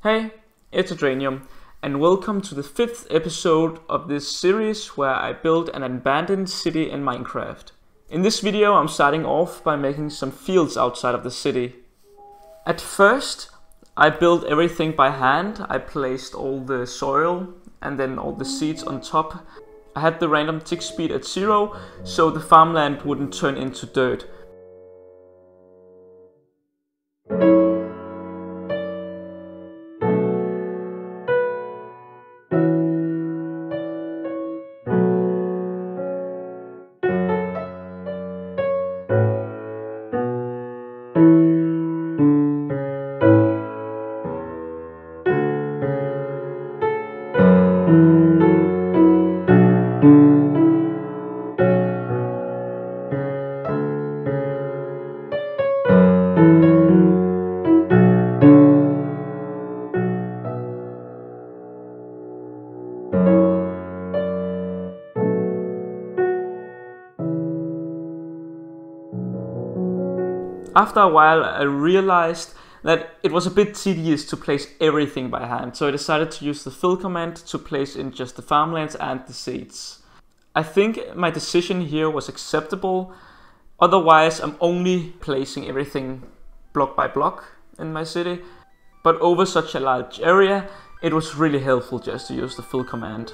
Hey, it's Adranium, and welcome to the 5th episode of this series where I build an abandoned city in Minecraft. In this video I'm starting off by making some fields outside of the city. At first I built everything by hand. I placed all the soil and then all the seeds on top. I had the random tick speed at 0 so the farmland wouldn't turn into dirt. After a while I realized that it was a bit tedious to place everything by hand, so I decided to use the fill command to place in just the farmlands and the seeds. I think my decision here was acceptable, otherwise I'm only placing everything block by block in my city, but over such a large area it was really helpful just to use the fill command.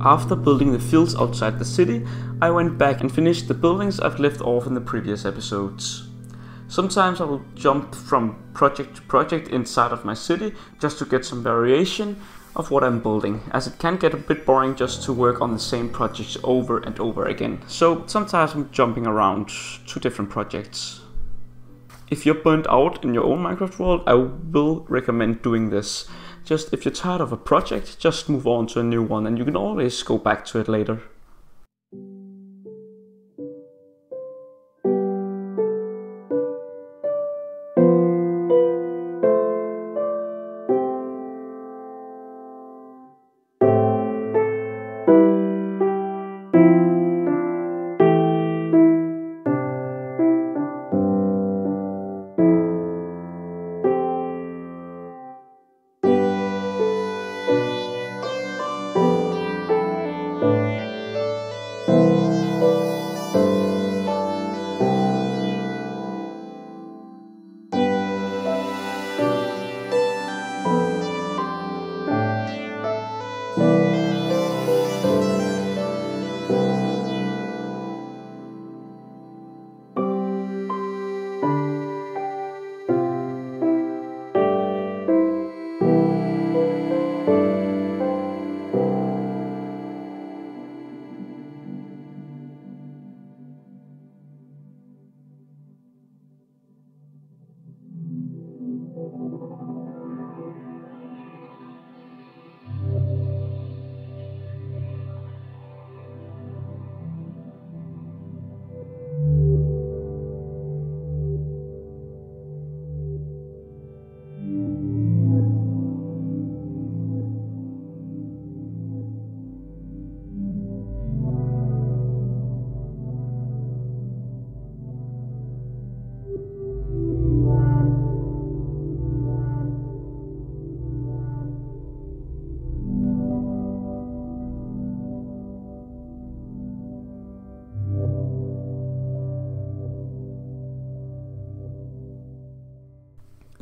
After building the fields outside the city, I went back and finished the buildings I've left off in the previous episodes. Sometimes I will jump from project to project inside of my city just to get some variation of what I'm building, as it can get a bit boring just to work on the same projects over and over again. So sometimes I'm jumping around to different projects. If you're burnt out in your own Minecraft world, I will recommend doing this. Just if you're tired of a project, just move on to a new one and you can always go back to it later.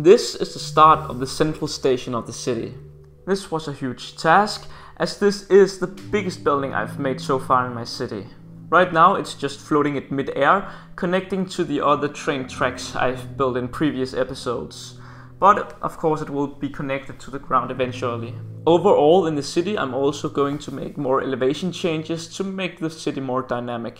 This is the start of the central station of the city. This was a huge task, as this is the biggest building I've made so far in my city. Right now it's just floating in mid-air, connecting to the other train tracks I've built in previous episodes. But of course it will be connected to the ground eventually. Overall in the city I'm also going to make more elevation changes to make the city more dynamic.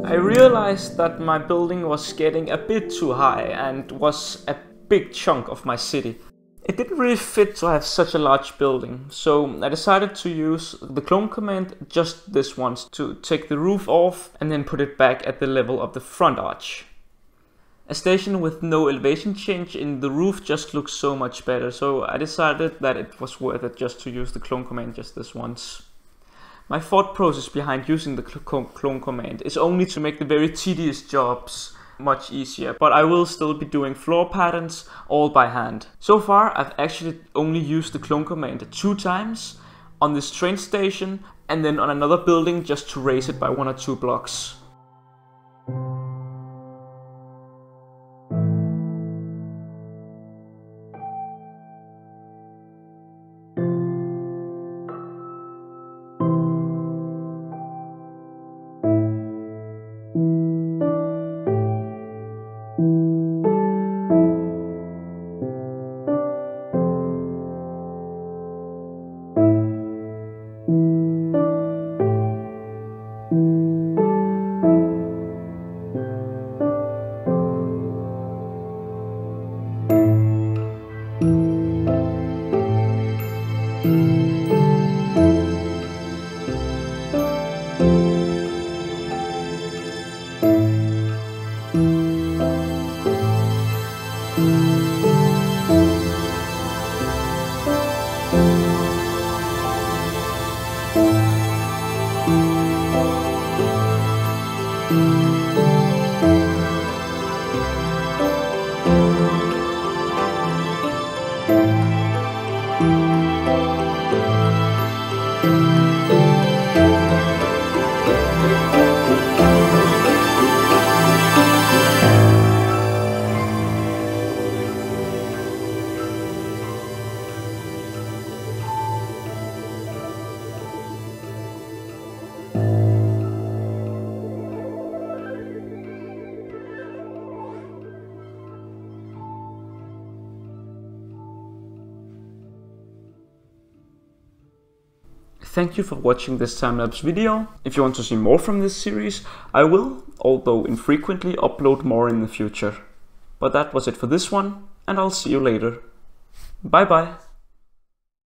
I realized that my building was getting a bit too high and was a big chunk of my city. It didn't really fit to have such a large building, so I decided to use the clone command just this once to take the roof off and then put it back at the level of the front arch. A station with no elevation change in the roof just looks so much better, so I decided that it was worth it just to use the clone command just this once. My thought process behind using the clone command is only to make the very tedious jobs much easier, but I will still be doing floor patterns all by hand. So far I've actually only used the clone command 2 times, on this train station and then on another building just to raise it by 1 or 2 blocks. Thank you for watching this time-lapse video. If you want to see more from this series, I will, although infrequently, upload more in the future. But that was it for this one, and I'll see you later. Bye bye!